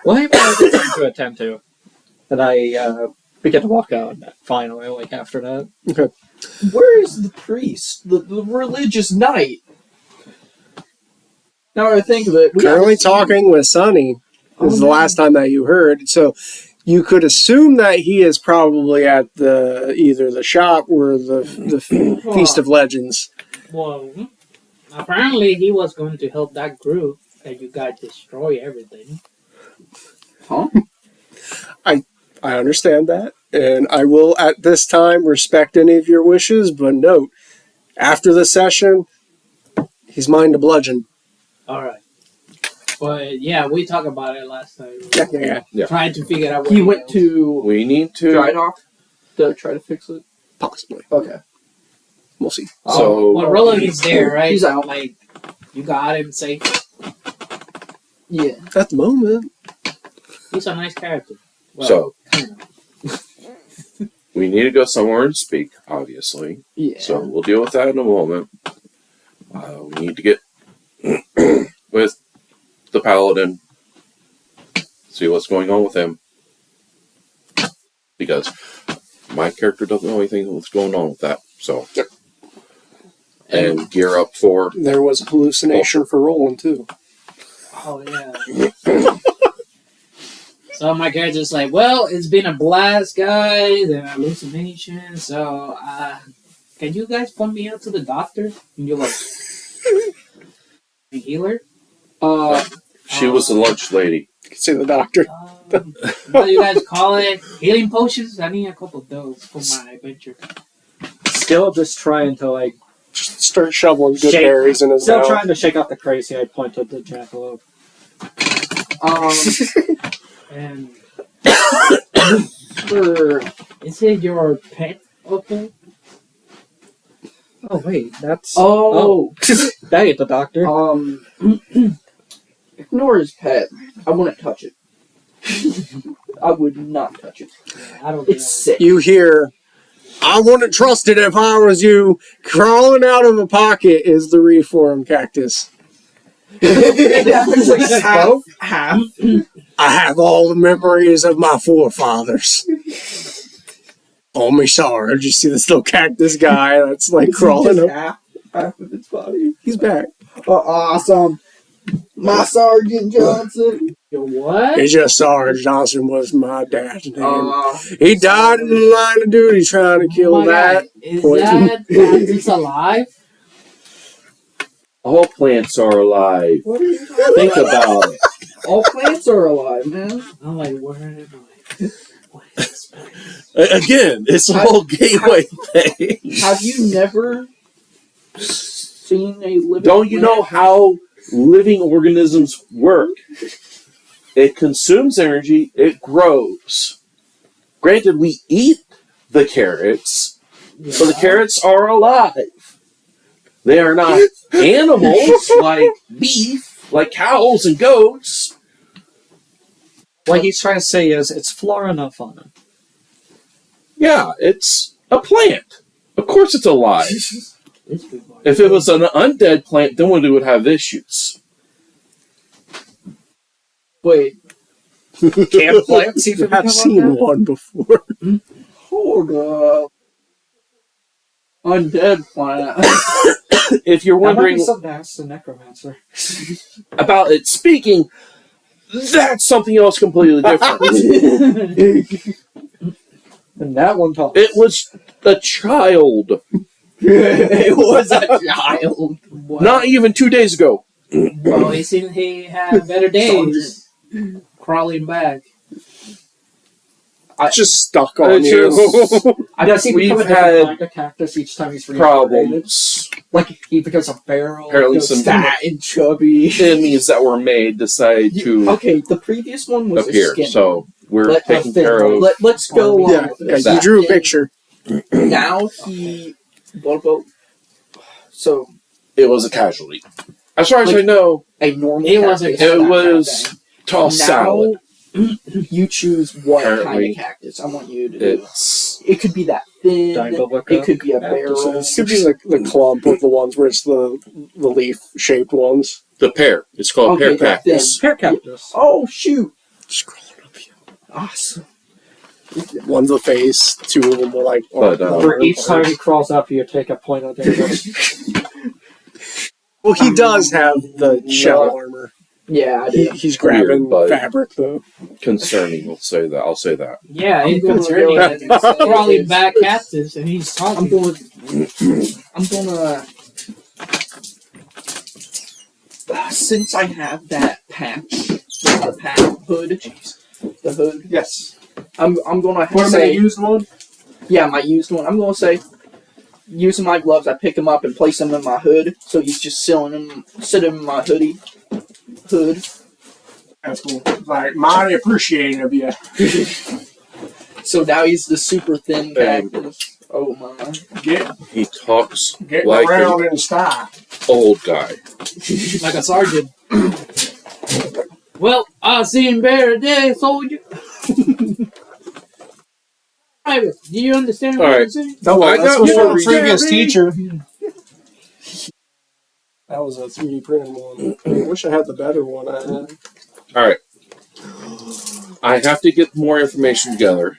Well, I wanted to attend to. And I began to walk out finally, like after that. Okay. Where is the priest? The religious knight? Now I think of it. Currently talking with Sonny. This is the last time that you heard. So you could assume that he is probably at either the shop or the Feast of Legends. Well, apparently he was going to help that group and you guys destroy everything. Huh? I understand that, and I will at this time respect any of your wishes, but note, after the session, he's mine to bludgeon. Alright. But yeah, we talked about it last time. Yeah. Trying to figure out where He went to We need to... Dry Dock to try to fix it? Possibly. Okay. We'll see. So... Well, Relic is there, right? He's out. Like, you got him safe. Yeah. At the moment. He's a nice character. Well, So... kind of. We need to go somewhere and speak, obviously. Yeah. So we'll deal with that in a moment. We need to get with the paladin, see what's going on with him. Because my character doesn't know anything what's going on with that. So, and gear up for... There was a hallucination for Roland, too. Oh, yeah. So my character's like, well, it's been a blast, guys, and hallucination, so, can you guys point me out to the doctor? And you're like, a healer? She was the lunch lady. You can see the doctor. What do you guys call it? Healing potions? I need a couple of those for my adventure. Still just trying to, like... Just start shoveling good berries in his Still mouth. trying to shake off the crazy, I pointed to Jackalope. And... Is it your pet? Okay. Oh, wait, that's... Oh. That ain't the doctor. Ignore his pet. I wouldn't touch it. I would not touch it. Yeah, I don't It's sick. You hear, I wouldn't trust it if I was you. Crawling out of a pocket is the reform cactus. half. I have all the memories of my forefathers. Oh, me sorry. Did you see this little cactus guy that's like crawling up? Half of its body. He's back. Awesome. My Sergeant Johnson. Your what? It's just Sarge Johnson was my dad's name. Uh, He died in the line of duty trying to kill Oh my that. God. Is poison. that cactus alive? All plants are alive. What are you talking Think about it. All plants are alive, man. I'm like, where am I? What is this place? Again, it's the whole gateway thing. Have you never seen a living Don't you know how living organisms work? It consumes energy, it grows. Granted, we eat the carrots, Yeah. but the carrots are alive. They are not animals like beef, like cows and goats. What he's trying to say is, it's flora, not fauna. Yeah, it's a plant. Of course it's alive. If it was an undead plant, then we would have issues. Wait, Can plants even I've become seen undead? one before. hold up. Undead planet. If you're That might be wondering something to ask the necromancer. about it speaking, that's something else completely different. And that one talks. It was a child. It was a child. Not even 2 days ago. Well, he seemed he had better days. Crawling back. Just stuck on It's you. just I guess he we've becomes a different had kind of cactus each time he's reincarnated. problems. Like, he becomes a barrel. Apparently goes some fat. Fat and chubby. enemies that were made decided to Okay, the previous one was appear. a skin. So we're Let- taking care of... Let's go along Yeah, with yeah, this. you drew a picture. Now he... What about... So, It was a casualty. As far as I Like- know, a normal It was a- cactus, it that was kind tossed Now- salad. of thing. You choose what kind Apparently, of cactus I want you to do. It's... It could be that thin. Dibolica It could be a barrel. It could be like the clump of the ones where it's the leaf-shaped ones. the pear. It's called Okay, pear that thing. cactus. Pear cactus. Oh, shoot. Scrolling up here. Awesome. One's a face, two of them are like. But, For each time he crawls up, you take a point of damage. Well, he does have the shell armor. Yeah, I do. He's grabbing Weird, but- fabric though. Concerning, I'll say that. Yeah, I'm it's gonna concerning. go that ahead and say crawling this. back cactus and he's talking. I'm gonna. Since I have that patch, the patch hood, the hood. Yes. I'm gonna What am I say. used one? Yeah, my used one. I'm gonna say, using my gloves, I pick him up and place him in my hood, so he's just sitting in my hood. That's cool. Like, mighty appreciating of you. So now he's the super thin Bang. cactus. Oh my! He talks Getting like around an in style. old guy. Like a sergeant. Well, I seen better days, soldier. Private, do you understand what Alright. I'm saying? No, I that's got was one from a for you. previous teacher. That was a 3D printed one. I wish I had the better one. I had. Alright. I have to get more information together.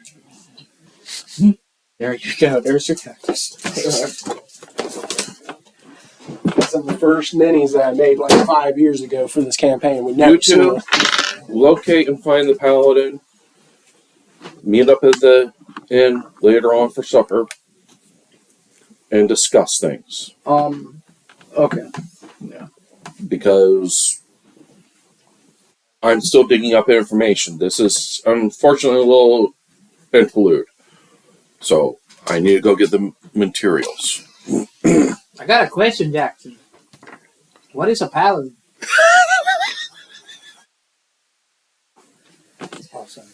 There you go. There's your cactus. Some of the first minis that I made like 5 years ago for this campaign. We You never two locate and find the paladin. Meet up at the inn later on for supper. And discuss things. Okay. Because I'm still digging up information. This is unfortunately a little interlude. So I need to go get the materials. I got a question, Jackson. What is a paladin? Oh, sorry.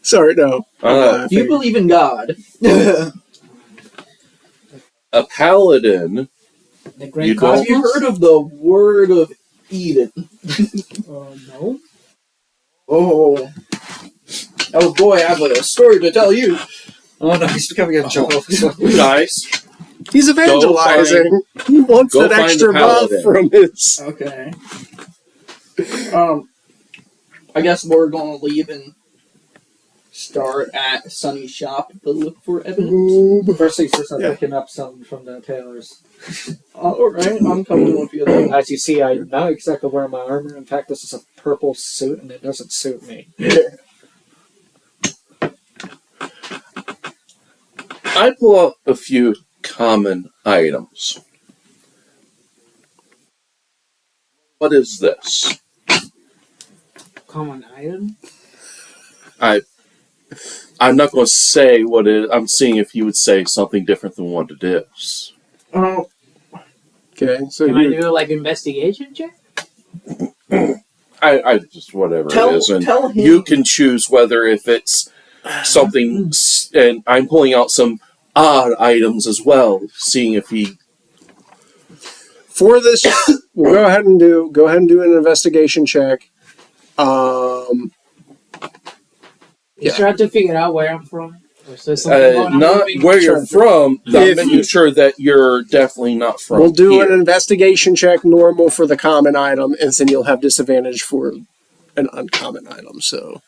Sorry, no. Do you believe in God? A paladin. The Great You don't- Have you Cosmos? heard of the Word of Eden? No. Oh. Oh boy, I have a story to tell you. Oh no, he's becoming a joke. Guys, He's evangelizing. He wants go that find extra the buff paladin. from his. Okay. I guess we're gonna leave and start at Sunny's shop to look for evidence. First things first, I'm Yeah. picking up something from the tailors. Alright, I'm coming with you then. As you see, I'm not exactly wearing my armor. In fact, this is a purple suit, and it doesn't suit me. I pull out a few common items. What is this? Common item? I'm not going to say what it is. I'm seeing if you would say something different than what it is. Oh, Okay, so Can I you do like investigation check? I just whatever it is, and tell him. you can choose whether if it's something. And I'm pulling out some odd items as well, seeing if he. for this, we'll go ahead and do an investigation check. You Yeah. try to figure out where I'm from? Or is there something going on Not with me? where you're from, If- making sure that you're definitely not from. We'll do here. an investigation check normal for the common item, and then you'll have disadvantage for an uncommon item. So,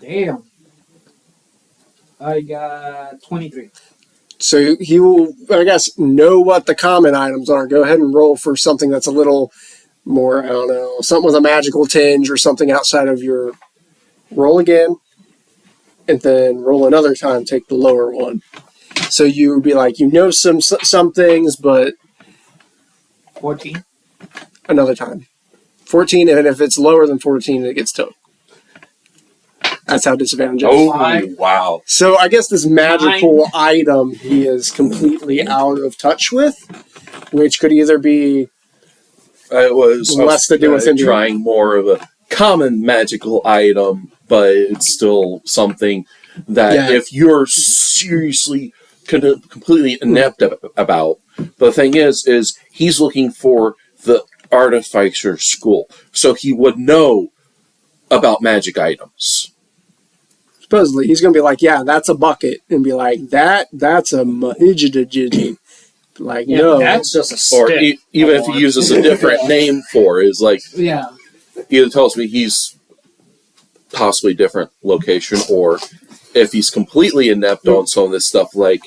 Damn. I got 23. so he will, I guess, know what the common items are. Go ahead and roll for something that's a little more, I don't know, something with a magical tinge or something outside of your. Roll again, and then roll another time. Take the lower one. So you would be like, you know some things, but 14. another time. 14, and if it's lower than 14, it gets took. That's how disadvantage is. Oh, wow. So I guess this magical item he is completely out of touch with, which could either be It was Less to do with India. trying more of a common magical item, but it's still something that Yeah. if you're seriously completely inept about. The thing is he's looking for the artificer school, so he would know about magic items. supposedly he's going to be like, yeah, that's a bucket, and be like, that's a mahijidajiji. Like, Yeah, no, that's just a stick. Or even if he uses a different name for it, is like Yeah. either tells me he's possibly different location, or if he's completely inept on some of this stuff, like,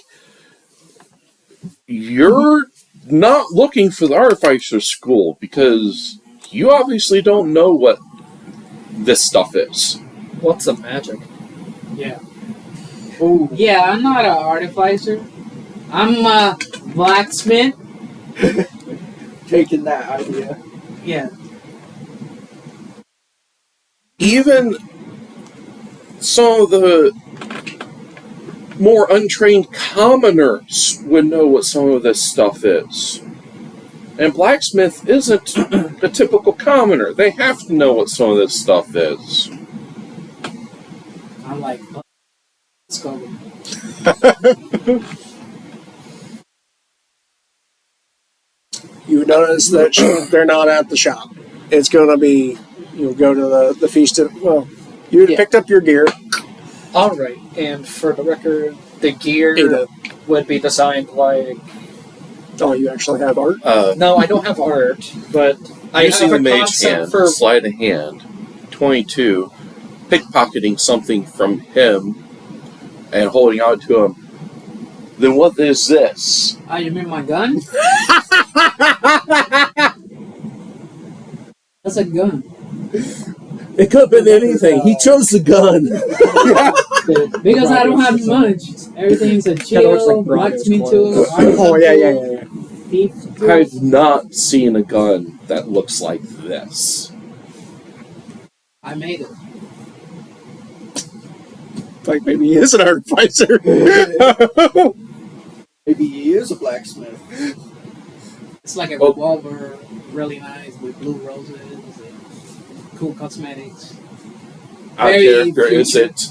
you're not looking for the artificer school because you obviously don't know what this stuff is. What's the magic? Yeah. Oh, Yeah, I'm not an artificer. I'm a blacksmith. taking that idea. Yeah. Even some of the more untrained commoners would know what some of this stuff is. And blacksmith isn't a typical commoner. They have to know what some of this stuff is. I'm like, let's go. You notice that they're not at the shop. It's going to be, you'll go to the feast of, well, you Yeah. picked up your gear. All right, and for the record, the gear Ada. would be designed like. Oh, you actually have art? No, I don't have art, but I Using have the a mage concept hand, for. sleight of hand, 22, pickpocketing something from him and holding out to him. Then what is this? Oh, you mean my gun? That's a gun. It could have been anything. He chose the gun. Because I don't have much. Everything's a Kinda looks chill, like Bronco's blacksmith tool, Oh, yeah. thief tool. I've not seen a gun that looks like this. I made it. Like maybe he is an artificer. Maybe he is a blacksmith. It's like a Oh. revolver, really nice with blue roses and cool cosmetics. Out Very character, is future. it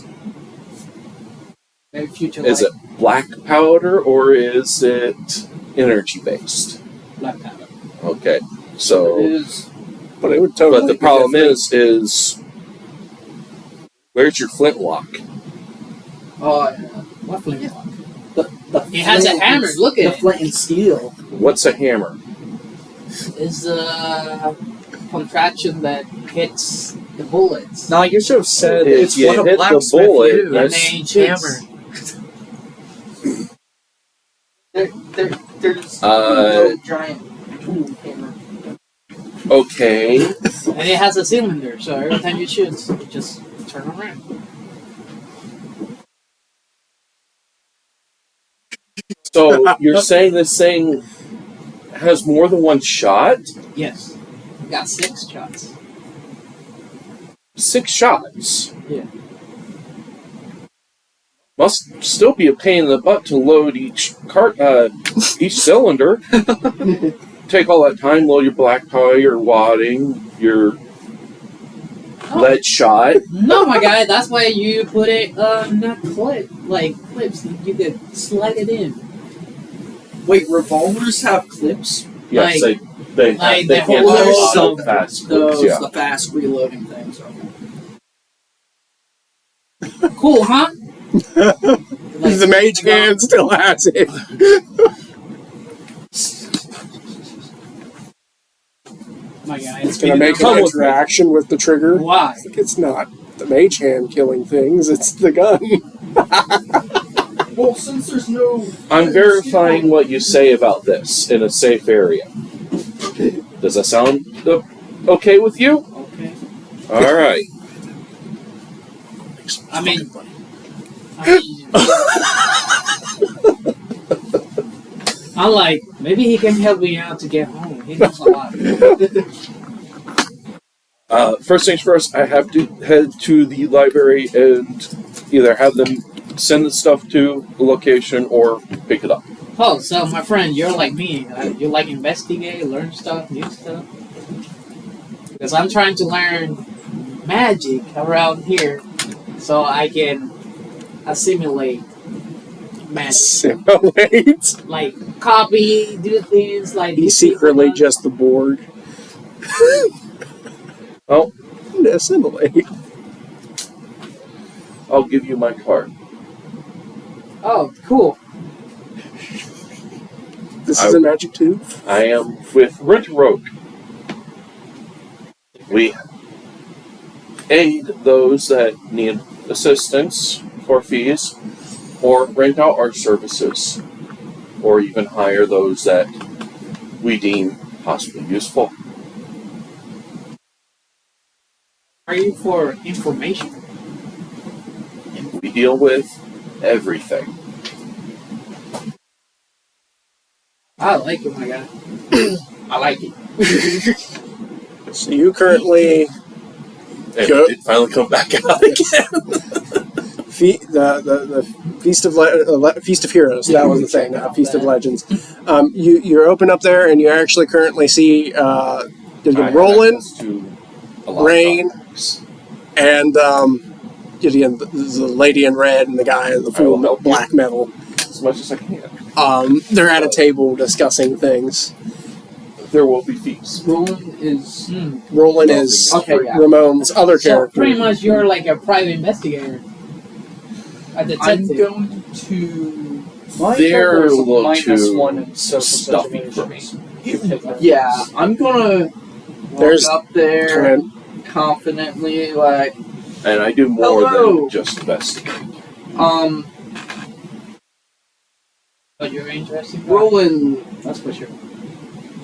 Very future is it black powder or is it energy based? black powder. Okay, It so is. But it would totally but the be problem different. is where's your flintlock? Oh, yeah. What flintlock? The It has a flint hammer, and- look at the it. flint and steel. What's a hammer? Is the contraption that hits the bullets. No, you should have said If it's you what a hit the blacksmith bullet, uses. that's- Mage hammer. There's Uh, no giant tool hammer. Okay. And it has a cylinder, so every time you shoot, you just turn around. So you're saying this thing has more than one shot? Yes. We got 6 shots. 6 shots. Yeah. Must still be a pain in the butt to load each each cylinder. Take all that time, load your black powder, your wadding, your lead shot. No, my guy, that's why you put it on a clips. You could slide it in. Wait, revolvers have clips? Yes, Like- they like they the can whole- have Oh, some fast Those, clips, yeah. the fast reloading things. Okay. Cool, huh? The mage hand still has it. My guy, It's going to make an interaction with the trigger. Why? It's not the mage hand killing things, it's the gun. Well, since there's no... I'm verifying what you say about this in a safe area. Does that sound okay with you? Okay. All right. I mean, I'm like, maybe he can help me out to get home. He knows a lot. First things first, I have to head to the library and either have them send the stuff to the location or pick it up. Oh, so my friend, you're like me. You like investigate, learn stuff, new stuff. Because I'm trying to learn magic around here, so I can assimilate magic, Simulate. like copy, do things like. He's these people secretly do. just the Borg. Oh, Assimilate. I'll give you my card. Oh, cool. This is a magic too. I am with Rent Rogue. We aid those that need assistance or fees, or rent out our services, or even hire those that we deem possibly useful. Are you for information? We deal with everything. I like it, my guy. I like it. So you currently And Go- we did finally come back out again. the Feast of Heroes. That was the thing. Feast of Legends. You're open up there, and you actually currently see there's I have Roland, access to a lot of Rain, topics. and the lady in red and the guy in the I will full help you. black metal. As much as I can. They're at a table discussing things. There will be fees. Roland is. Roland is Okay, yeah. Ramon's other So character. pretty much you're like a private investigator. A I'm detective. going to. My They're character is a little -1 too in social stuffy situation. for us. Yeah, I'm gonna walk There's- up there And confidently, like, And I do more Hello. than just investigate. But you're interested. Roland, That's for sure.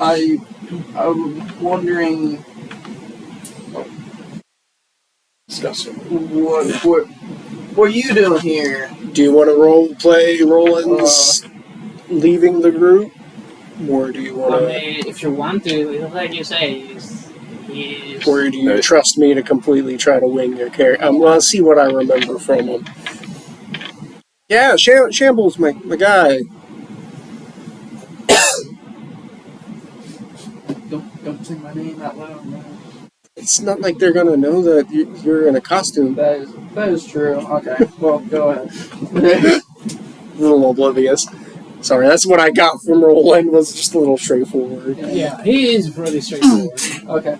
I'm wondering Disgusting. what are you doing here? do you want to role play Roland's leaving the group, or do you want I to? mean, if you want to, like you say, he's Or do you trust me to completely try to wing your character? I want to see what I remember from him. Yeah, Shambles, my guy. Don't say my name out loud, man. It's not like they're gonna know that you're in a costume. That is true. Okay, well, go ahead. A little oblivious. Sorry, that's what I got from Roland. Was just a little straightforward. yeah, he is really straightforward. Okay.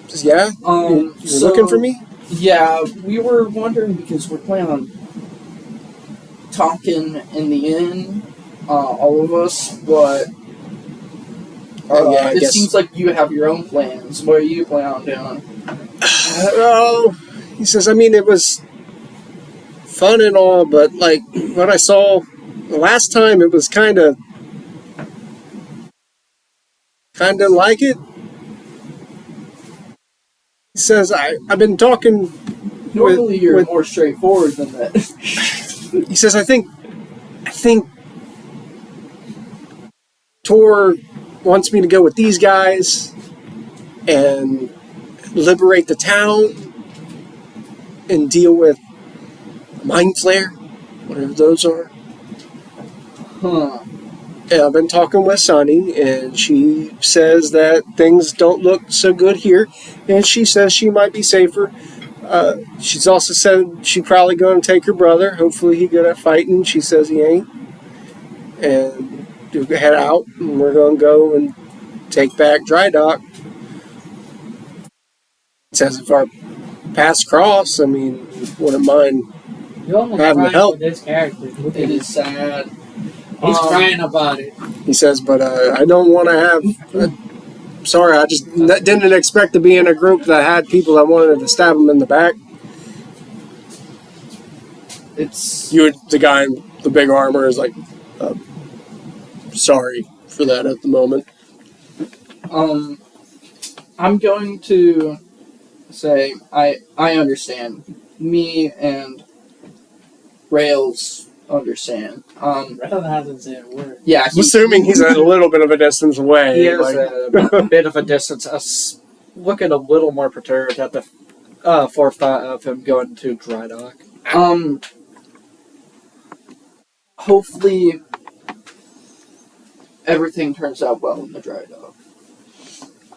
Just, yeah, you're So, looking for me. Yeah, we were wondering because we're planning on talking in the inn, all of us, but Yeah, I it guess. seems like you have your own plans. What are you planning on doing? Oh, he says. I mean, it was fun and all, but like what I saw the last time, it was kind of didn't like it. He says, I've been talking. Normally, you're with- more straightforward than that. He says, I think Tor wants me to go with these guys and liberate the town and deal with Mind Flare, whatever those are. Huh. And I've been talking with Sunny, and she says that things don't look so good here, and she says she might be safer. She's also said she's probably going to take her brother. Hopefully he good at fighting. She says he ain't. And we'll head out, and we're going to go and take back Dry Dock. It says if our paths cross, I mean, wouldn't mind. You almost Having to crying help. for this character. Look at It him. is sad. He's crying about it. He says, but I don't want to have... sorry, I just didn't expect to be in a group that had people that wanted to stab him in the back. It's The guy in the big armor is like, sorry for that at the moment. I'm going to say I understand. Me and Rails understand. Rather hasn't said a word. Yeah, I'm assuming he's at a little bit of a distance away. He is like- a bit of a distance. Looking a little more perturbed at the forethought of him going to Dry Dock. Hopefully everything turns out well in the Dry Dock.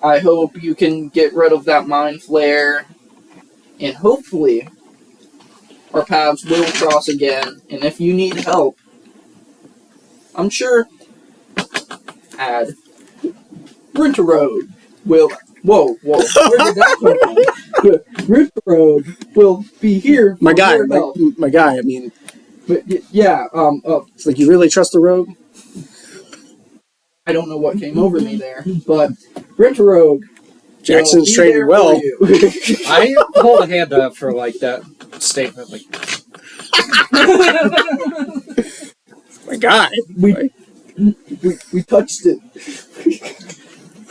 I hope you can get rid of that mind flare, and hopefully our paths will cross again. And if you need help, I'm sure Rent a Road will. Whoa! Where did that come from? Rent a Road will be here. For my guy, your help. my guy. I mean, But yeah, it's like you really trust the rogue. I don't know what came over me there, but Rent a Rogue Jackson's Be trained there well. for you. I hold a hand up for like that statement. Like, My guy. we touched it.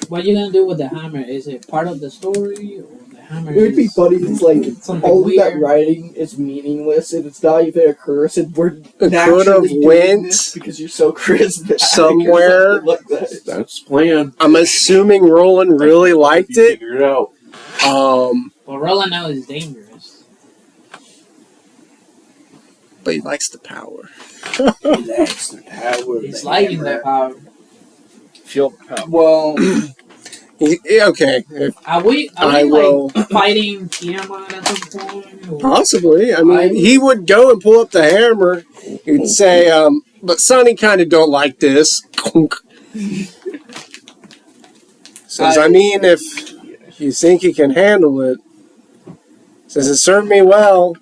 What you gonna do with the hammer? Is it part of the story, or the hammer? It would be is funny. It's like something all of that weird? writing is meaningless, and it's not even a curse. And we're It could naturally have doing went this because you're so charismatic. somewhere. Or something like that. That's the plan. I'm assuming Roland really liked it. Figure it out. Well, Roland now is dangerous. But he likes the power. That's the power of He's the liking hammer. that power. feel power. Well, Okay, Are we I like will- fighting Tiamat at some point? Or? possibly. I mean, he would go and pull up the hammer. He'd say, but Sonny kind of don't like this. Says, I mean, if you think you can handle it. Says, it served me well.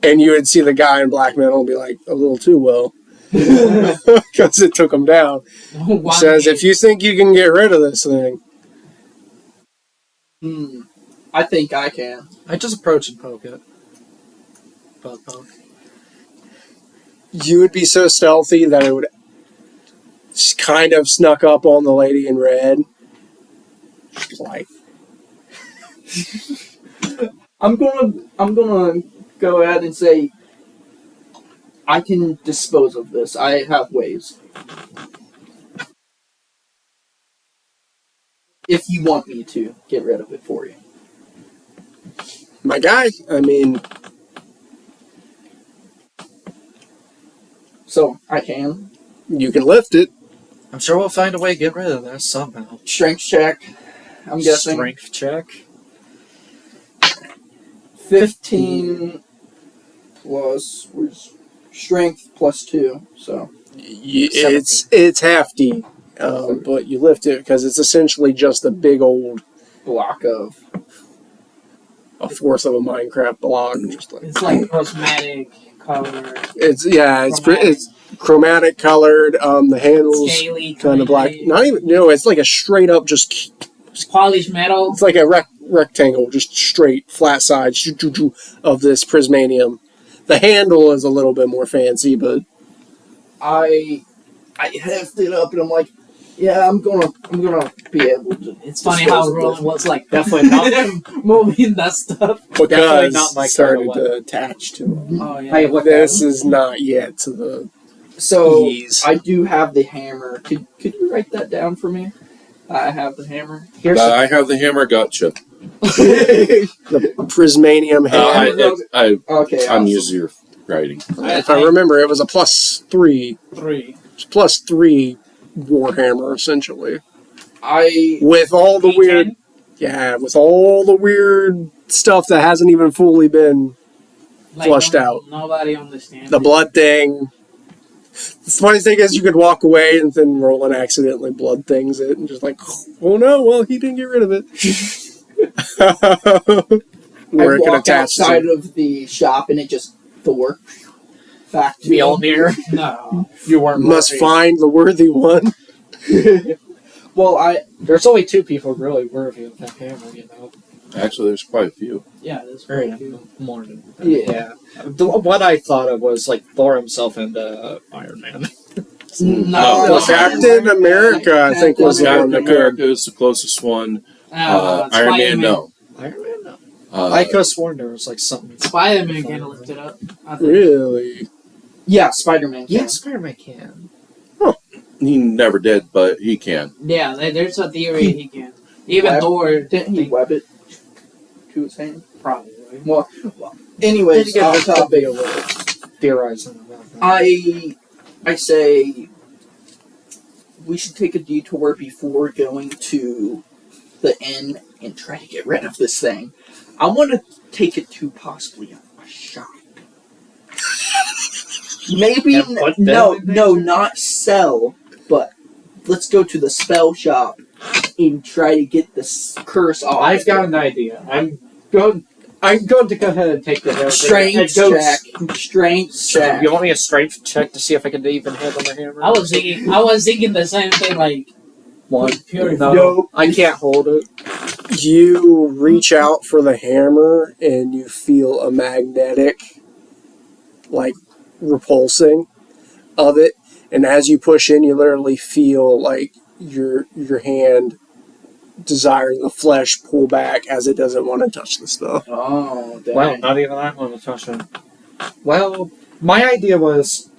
And you would see the guy in black metal be like, a little too well. Because it took him down. He says, if you think you can get rid of this thing. I think I can. I just approach and poke it. Poke. You would be so stealthy that it would just kind of snuck up on the lady in red. Like, I'm gonna go ahead and say I can dispose of this. I have ways. If you want me to get rid of it for you. my guy, I mean, So I can. you can lift it. I'm sure we'll find a way to get rid of this somehow. Strength check. I'm guessing. Strength check. 15 plus where's strength plus 2. So It's hefty, but you lift it because it's essentially just a big old block of. a fourth of a Minecraft block. Just like It's like cosmetic color, it's chromatic. it's chromatic colored. The handles scaly, kind of black. chromatic, Not even it's like a straight up just. polished metal. It's like a rectangle, just straight, flat side of this prismanium. The handle is a little bit more fancy, but I heft it up and I'm like, yeah, I'm gonna be able to. It's funny dispose how of Roland this. was like Definitely not. moving that stuff. because not my it started kind of to attach to it. Oh yeah. I look This at is not yet to the So ease. I do have the hammer. Could you write that down for me? I have the hammer. Here's I have the hammer. Gotcha. The prismanium hammer. Okay. I'm awesome. using your writing. If I remember, it was a +3. 3. It's +3 warhammer essentially, I with all the D10? weird, with all the weird stuff that hasn't even fully been flushed out. Nobody understands. The it. blood thing. The funny thing is, you could walk away and then Roland accidentally blood things it, and just like, oh no, well he didn't get rid of it. Where I it can walk attach outside to. of the shop and it just Thor back to Mjolnir. No. You weren't Must worthy. find the worthy one. Well, There's only 2 people really worthy of that hammer, you know. Actually, there's quite a few. Yeah, that's Very very cool. more than Yeah. What I thought of was like Thor himself into Iron Man. No. Captain America, I think, was the one Captain that America could. is the closest one. Iron Man, Spider-Man. no. Iron Man, no. Uh, I could have sworn there was like something. Spider-Man can lift it up. I think. Really? yeah, Spider-Man. Yeah, Can. Spider-Man can. he never did, but he can. Yeah, there's a theory he can. Even Web- Thor Didn't he web it to his hand? probably. Well anyways, Did off you get topic. big of a theorizing about that? I say we should take a detour before going to the inn and try to get rid of this thing. I want to take it to possibly a shop. Maybe And put them no, in there? not sell, but let's go to the spell shop and try to get this curse off. I've got an idea. I'm going to go ahead and take the hammer. strength check. Strength check. You want me a strength check to see if I can even handle the hammer? I was thinking the same thing. Like One. pure. No, Nope. I can't hold it. You reach out for the hammer and you feel a magnetic, like, repulsing of it. And as you push in, you literally feel like your hand desiring the flesh pull back as it doesn't want to touch the stuff. Oh, dang. Well, not even I want to touch it. Well, my idea was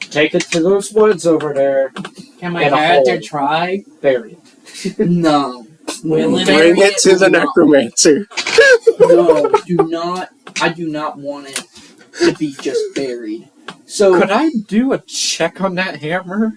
take it to those woods over there, Can my And a character hole. try? bury it. No. Will it? Bring it to the necromancer. No, do not. I do not want it to be just buried. So, Could I do a check on that hammer?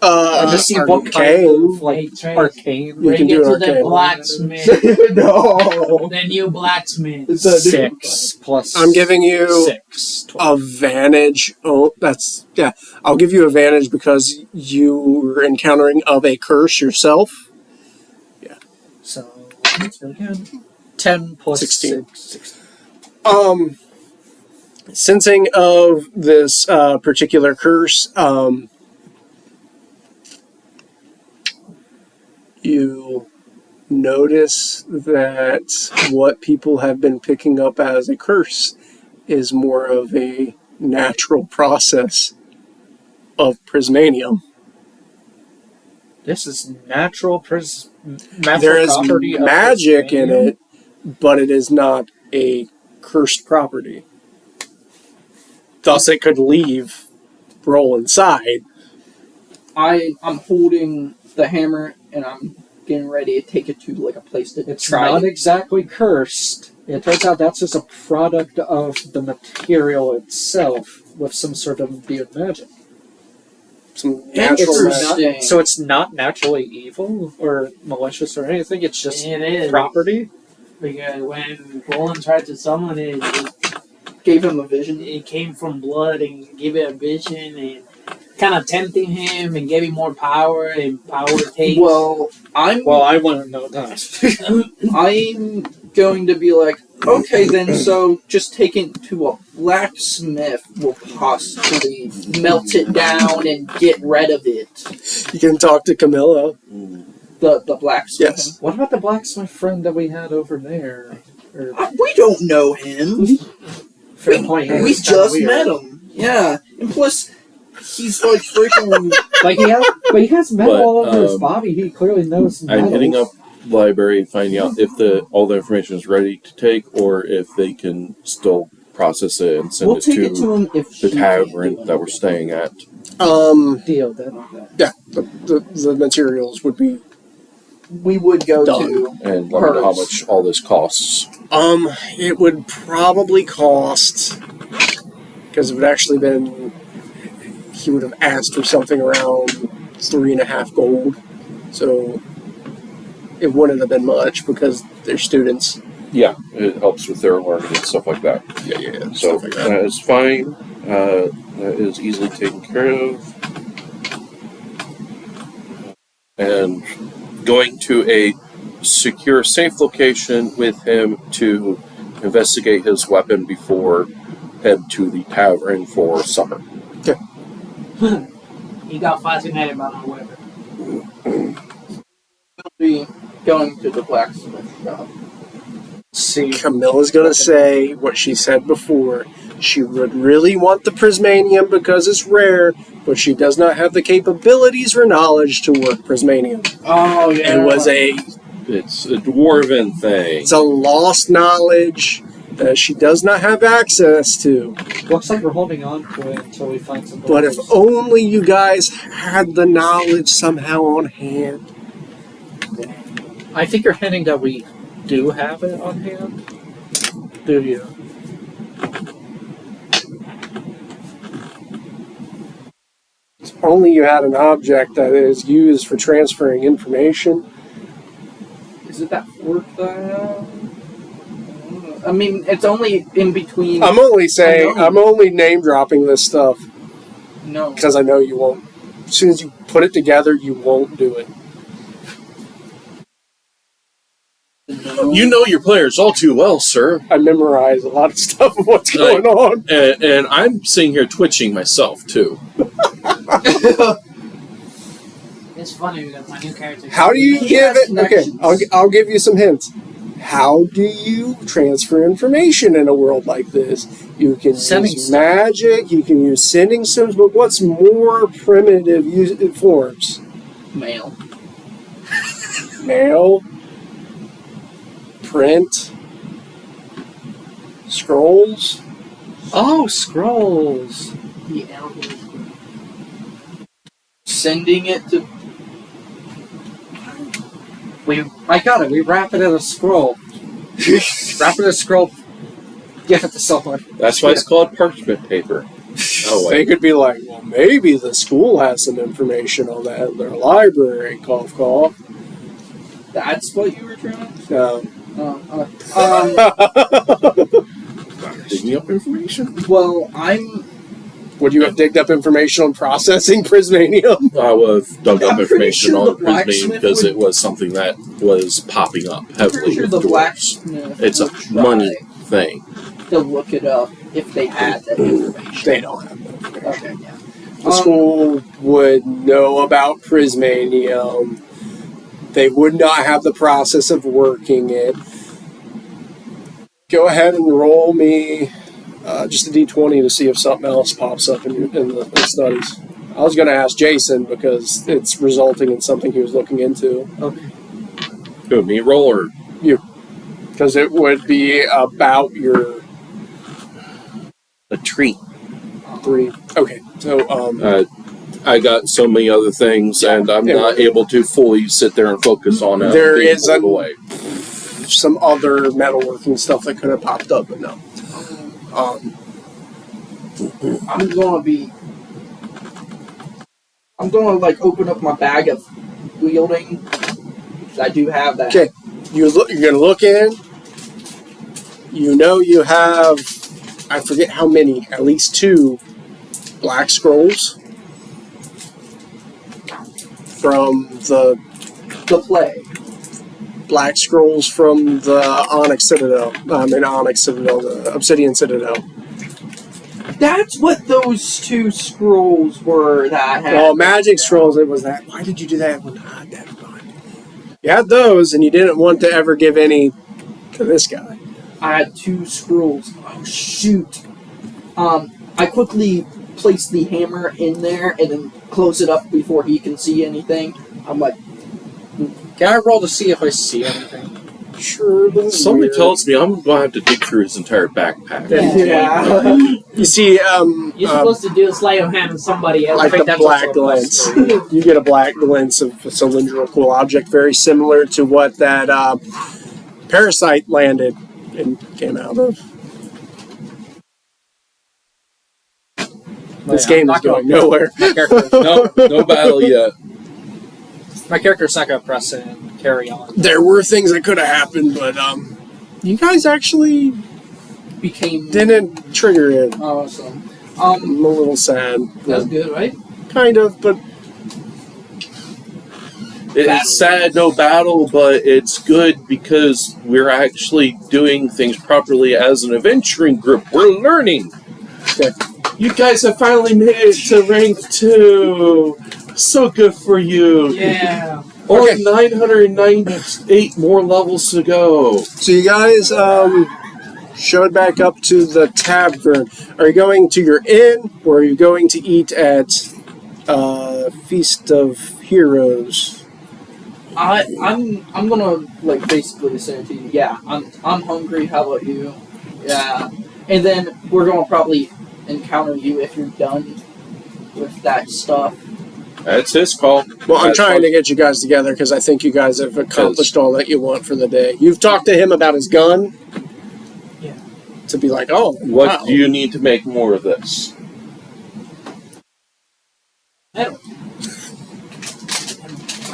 To see what kind arcane. of, like, Hey, Trace, arcane? You Bring can it do to an the arcane. blacksmith. no. The new blacksmith. It's a different 6 plus. I'm giving you 6. 12. advantage. Oh, that's yeah. I'll give you advantage because you're encountering of a curse yourself. So, let's go again. 10 plus 16. 6. Sensing of this particular curse, you notice that what people have been picking up as a curse is more of a natural process of prismanium. This is natural There is property of magic in prismanium. it, but it is not a cursed property. Thus, it could leave roll inside. I'm holding the hammer and I'm getting ready to take it to like a place to It's try not it. exactly cursed. It turns out that's just a product of the material itself with some sort of imbued magic. Some natural Interesting. magic. So it's not naturally evil or malicious or anything. It's just It is. property. Because when Roland tried to summon it, Gave him a vision. it came from blood and gave it a vision and kind of tempting him and gave him more power and power takes. Well, I want to know that. I'm going to be like, okay then, so just taking it to a blacksmith will possibly melt it down and get rid of it. You can talk to Camilla. The blacksmith. Yes. What about the blacksmith friend that we had over there? Or, We don't know him. fair point. We It's kinda just weird. met him. Yeah. And plus, he's like freaking... Like but he has metal But, all over his um, body. He clearly knows metals. I'm hitting up the library and finding out if all the information is ready to take, or if they can still process it and send We'll it take to it to him if the she tavern can't. that we're staying at. Deal then. Yeah, the materials would be. We would go Done. to... And let me know how Hers. much all this costs. It would probably cost, because it would actually been, he would have asked for something around 3.5 gold. So it wouldn't have been much because they're students. Yeah, it helps with their learning and stuff like that. Yeah. So Stuff like that. that is fine. That is easily taken care of. And going to a secure, safe location with him to investigate his weapon before head to the tavern for supper. He got fascinated by my weapon. We'll be going to the blacksmith shop. See, Camilla's going to say what she said before. She would really want the prismanium because it's rare, but she does not have the capabilities or knowledge to work prismanium. Oh, yeah. It's a dwarven thing. It's a lost knowledge that she does not have access to. looks like we're holding on to it until we find some. But if only you guys had the knowledge somehow on hand. I think you're hinting that we do have it on hand. Do you? If only you had an object that is used for transferring information. Is it that fork that I have? I mean, it's only in between. I'm only saying, I know. I'm only name dropping this stuff No. because I know you won't. As soon as you put it together, you won't do it. You know your players all too well, sir. I memorize a lot of stuff of what's going on. And I'm sitting here twitching myself, too. It's funny because my new character. How do you He give has it? Okay, connections. I'll give you some hints. How do you transfer information in a world like this? You can Sending use stuff. magic, you can use sending stones, but what's more primitive forms? Mail. Mail, print, scrolls. Oh, scrolls. The animals. Sending it to. I got it. We wrap it in a scroll. Wrap it in a scroll. Give it to someone. That's why it's called parchment paper. Oh, They wait. could be like, well, maybe the school has some information on that in their library. Cough, cough. That's what you were trying to. No. Digging up information? Well, I'm. Would you have digged up information on processing prismanium? I would have dug up I'm pretty information sure on the his name blacksmith because would- it was something that was popping up I'm heavily pretty sure with the dwarves. blacksmith. It's a would try money thing. to look it up if they had that information. They don't have that information. Okay, yeah. The school would know about prismanium. They would not have the process of working it. Go ahead and roll me just a d20 to see if something else pops up in the studies. I was going to ask Jason because it's resulting in something he was looking into. Who, me roll or Because it would be about your a treat? 3. Okay, so I got so many other things, and I'm Yeah. not able to fully sit there and focus on it. There being is pulled a- away. some other metalworking stuff that could have popped up, but no. I'm gonna like open up my bag of wielding. I do have that. Okay, you're going to look in. You know you have, I forget how many, at least 2 black scrolls from the The play. black scrolls from the Onyx Citadel. Onyx Citadel, the Obsidian Citadel. That's what those 2 scrolls were that had. Well, magic scrolls, it was that. Why did you do that? Never mind. You had those, and you didn't want to ever give any to this guy. I had 2 scrolls. Oh shoot! I quickly place the hammer in there and then close it up before he can see anything. I'm like, Can I roll to see if I see anything? Sure, but Somebody weird. tells me I'm going to have to dig through his entire backpack. yeah. You see, You're supposed to do a sleight of hand on somebody else. like think the that's black also a glance. plus You get a black glance of a cylindrical object, very similar to what that parasite landed and came out of. This Yeah, I'm game is not going gonna- nowhere. My character, No battle yet. my character's not going to press it and carry on. There were things that could have happened, but you guys actually Became didn't trigger it. awesome. I'm a little sad. That's good, right? Kind of, but It's sad, no battle, but it's good because we're actually doing things properly as an adventuring group. We're learning. okay. You guys have finally made it to rank 2. So good for you. Yeah. Only Okay. 998 more levels to go. So you guys showed back up to the tavern. Are you going to your inn, or are you going to eat at Feast of Heroes? I'm gonna like basically say to you, yeah, I'm hungry. How about you? Yeah, and then we're gonna probably encounter you if you're done with that stuff. That's his call. Well, I'm That's trying to fine. get you guys together because I think you guys have accomplished all that you want for the day. You've talked to him about his gun. Yeah. To be like, oh, What wow. do you need to make more of this? Metal.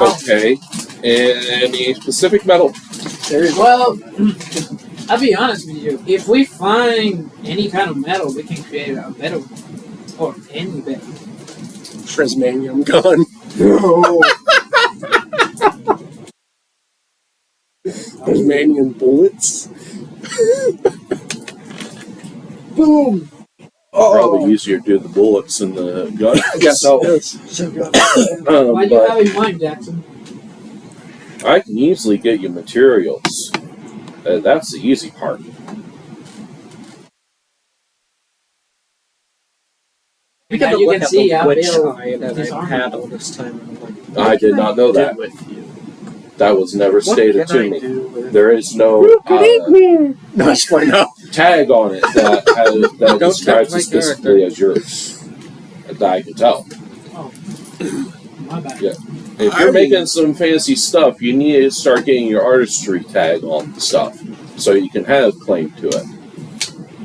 Okay. Any specific metal? Well, I'll be honest with you. If we find any kind of metal, we can create a metal or any metal. Prismanium gun. Prismanium bullets. Boom! Probably easier to do the bullets and the gun. Yes. So, What do you but have in mind, Jackson? I can easily get you materials. That's the easy part. We Now got to you look can at see the I witch built eye that this I've armor. had all this time. I'm like, I what did can not know do that. with you? That was never What stated can to I me. do with There is no No, that's fine. No. tag on it that Don't describes touch my it specifically as yours. That I can tell. Oh, my bad. Yeah. If you're making some fancy stuff, you need to start getting your artistry tag on the stuff so you can have claim to it.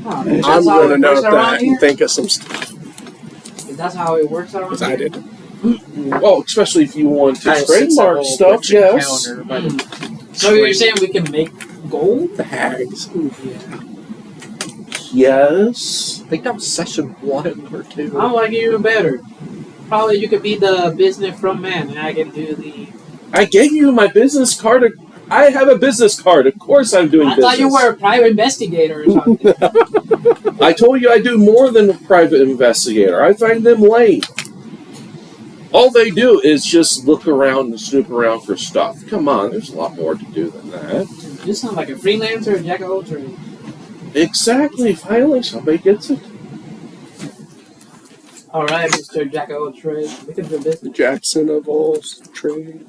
Oh, I'm that's how going to it note works around that here? and think of some stuff. Is that how it works around Because I here? did. Well, especially if you want to Has its trademark own stuff, witch yes. encounter, but So you're saying we can make gold? The hags. Yeah. Yes. I think that was session 1 or 2. I like it even better. Probably you could be the business front man and I can do the... I gave you my business card. I have a business card. Of course I'm doing I business. thought you were a private investigator or something. I told you I do more than a private investigator. I find them lame. All they do is just look around and snoop around for stuff. Come on, there's a lot more to do than that. You sound like a freelancer, a jack of all trades. Exactly. Finally, somebody gets it. Alright, Mr. Jack of all trades. We can do The business. Jackson of all trade.